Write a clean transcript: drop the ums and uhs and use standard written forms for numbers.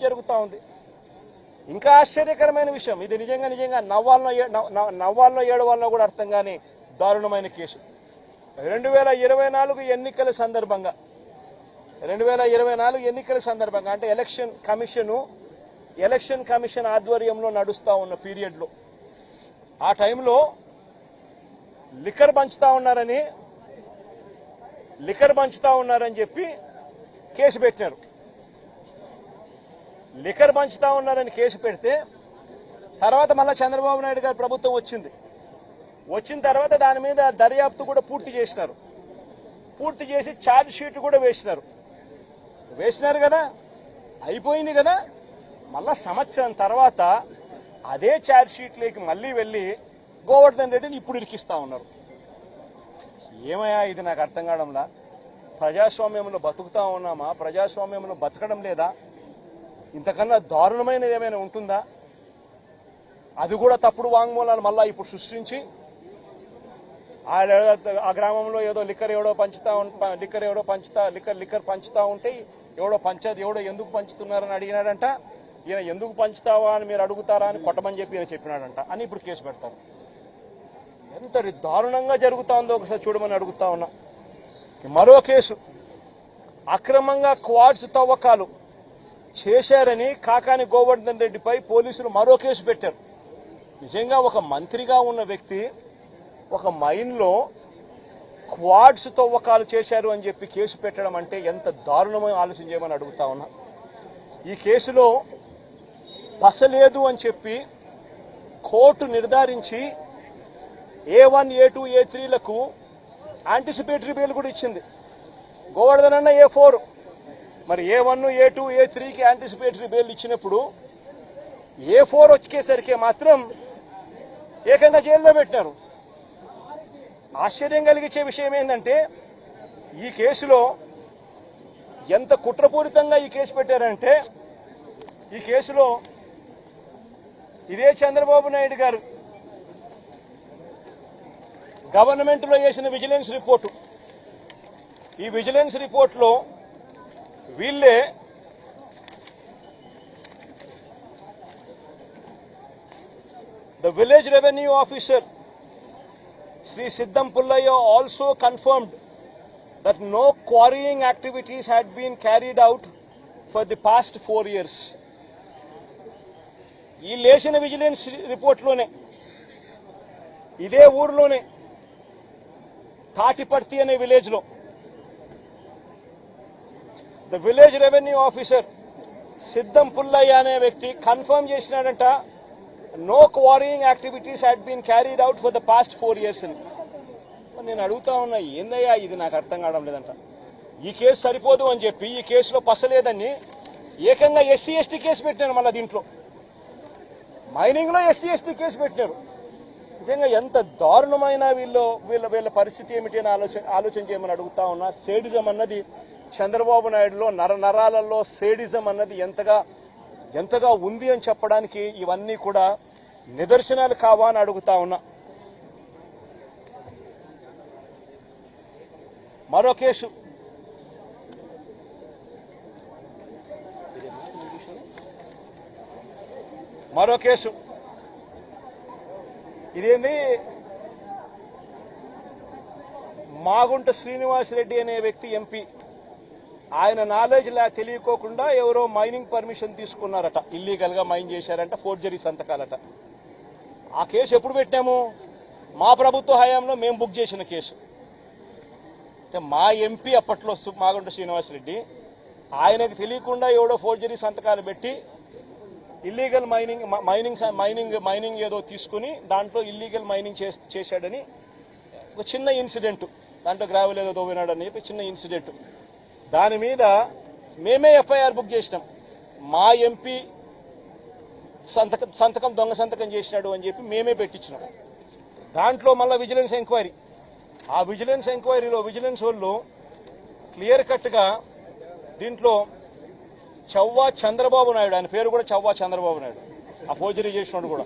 జరుగుతూ ఉంది. ఇంకా ఆశ్చర్యకరమైన విషయం, ఇది నిజంగా నవ్వాలనో ఏడవాలనో కూడా అర్థం కాని దారుణమైన కేసు. 2024 ఎన్నికల సందర్భంగా 2024 ఎన్నికల సందర్భంగా అంటే ఎలక్షన్ కమిషన్ ఆధ్వర్యంలో నడుస్తూ ఉన్న పీరియడ్లో ఆ టైంలో లిక్కర్ పంచుతా ఉన్నారని చెప్పి కేసు పెట్టినారు. లిక్కర్ పంచుతా ఉన్నారని కేసు పెడితే తర్వాత మళ్ళా చంద్రబాబు నాయుడు గారి ప్రభుత్వం వచ్చిన తర్వాత దాని మీద దర్యాప్తు కూడా పూర్తి చేసి ఛార్జ్ షీట్ కూడా వేసినారు కదా, అయిపోయింది కదా. మళ్ళా సంవత్సరం తర్వాత అదే ఛార్జ్ షీట్లోకి మళ్ళీ వెళ్ళి గోవర్ధన్ రెడ్డిని ఇప్పుడు ఇరికిస్తా ఉన్నారు. ఏమయ్యా ఇది నాకు అర్థం కావడంలా. ప్రజాస్వామ్యంలో బతుకుతా ఉన్నామా? ప్రజాస్వామ్యంలో బతకడం లేదా? ఇంతకన్నా దారుణమైనది ఏమైనా ఉంటుందా? అది కూడా తప్పుడు వాంగ్మూలాలు మళ్ళా ఇప్పుడు సృష్టించి ఆ గ్రామంలో ఏదో లిక్కర్ పంచుతా ఉంటే ఎవడో ఎందుకు పంచుతున్నారని అడిగినాడంట. ఈయన ఎందుకు పంచుతావా అని మీరు అడుగుతారా అని కొట్టమని చెప్పి ఈయన చెప్పినాడంట అని ఇప్పుడు కేసు పెడతారు. ఎంతటి దారుణంగా జరుగుతుందో ఒకసారి చూడమని అడుగుతా ఉన్నా. మరో కేసు, అక్రమంగా క్వాడ్స్ తవ్వకాలు చేశారని కాకాని గోవర్ధన్ రెడ్డిపై పోలీసులు మరో కేసు పెట్టారు. నిజంగా ఒక మంత్రిగా ఉన్న వ్యక్తి ఒక మైన్లో క్వాడ్స్ తవ్వకాలు చేశారు అని చెప్పి కేసు పెట్టడం అంటే ఎంత దారుణమో ఆలోచన చేయమని అడుగుతా ఉన్నా. ఈ కేసులో పసలేదు అని చెప్పి కోర్టు నిర్ధారించి A1, A2, A3లకు యాంటిసిపేటరీ బెయిల్ కూడా ఇచ్చింది. గోవర్ధన్ అన్న A4, మరి A1, A2, A3కి యాంటిసిపేటరీ బెయిల్ ఇచ్చినప్పుడు A4 వచ్చేసరికి మాత్రం ఏకంగా జైల్లో పెట్టినారు. ఆశ్చర్యం కలిగించే విషయం ఏంటంటే ఈ కేసులో ఎంత కుట్రపూరితంగా ఈ కేసు పెట్టారంటే, ఈ కేసులో ఇదే చంద్రబాబు నాయుడు గారు గవర్నమెంట్లో చేసిన విజిలెన్స్ రిపోర్టు, ఈ విజిలెన్స్ రిపోర్టులో వీళ్ళే the village revenue officer Sri Siddam Pullaya also confirmed that no quarrying activities had been carried out for the past 4 years. ఈ లేచిన విజిలెన్స్ రిపోర్ట్లోనే ఇదే ఊర్లోనే తాటిపర్తి అనే విలేజ్లో ద విలేజ్ రెవెన్యూ ఆఫీసర్ సిద్దం పుల్లయ్య అనే వ్యక్తి కన్ఫర్మ్ చేసినాడంట, no quarrying activities had been carried out for the past 4 years అని. నేను అడుగుతా ఉన్నా, ఏందయ్యా ఇది నాకు అర్థం కావడం లేదంట. ఈ కేసు సరిపోదు అని చెప్పి ఈ కేసులో పసలేదని ఏకంగా SC ST కేసు పెట్టినారు. మళ్ళీ దీంట్లో మైనింగ్లో SC ST కేసు పెట్టినారు. నిజంగా ఎంత దారుణమైన వీళ్ళ పరిస్థితి ఏమిటి అని ఆలోచన చేయమని అడుగుతా ఉన్నా. సేడిజం అన్నది చంద్రబాబు నాయుడులో నరాలలో సేడిజం అన్నది ఎంతగా ఉంది అని చెప్పడానికి ఇవన్నీ కూడా నిదర్శనాలు కావా అని అడుగుతా ఉన్నా. మరో కేసు, ఇదేంది, మాగుంట శ్రీనివాసరెడ్డి అనే వ్యక్తి ఎంపీ, ఆయన నాలెడ్జ్ తెలియకోకుండా ఎవరో మైనింగ్ పర్మిషన్ తీసుకున్నారట, ఇల్లీగల్ గా మైన్ చేశారంట, ఫోర్జరీ సంతకాలట. ఆ కేసు ఎప్పుడు పెట్టాము? మా ప్రభుత్వ హయాంలో మేము బుక్ చేసిన కేసు. అంటే మా ఎంపీ అప్పట్లో మాగుంట శ్రీనివాసరెడ్డి, ఆయనకు తెలియకుండా ఎవడో ఫోర్జరీ సంతకాలు పెట్టి ఇల్లీగల్ మైనింగ్ ఏదో తీసుకుని దాంట్లో ఇల్లీగల్ మైనింగ్ చేశాడని ఒక చిన్న ఇన్సిడెంట్, దాంట్లో గ్రావెల్ ఏదో తోవినాడని చెప్పి చిన్న ఇన్సిడెంట్, దాని మీద మేమే FIR బుక్ చేసినాం. మా ఎంపీ దొంగ సంతకం చేసినాడు అని చెప్పి మేమే పెట్టించినాం. దాంట్లో మళ్ళీ విజిలెన్స్ ఎంక్వైరీ, ఆ విజిలెన్స్ ఎంక్వైరీలో విజిలెన్స్ వాళ్ళు క్లియర్ కట్ గా దీంట్లో చవ్వా చంద్రబాబు నాయుడు, ఆయన పేరు కూడా చవ్వా చంద్రబాబు నాయుడు, ఆ ఫోర్జరీ చేసినాడు కూడా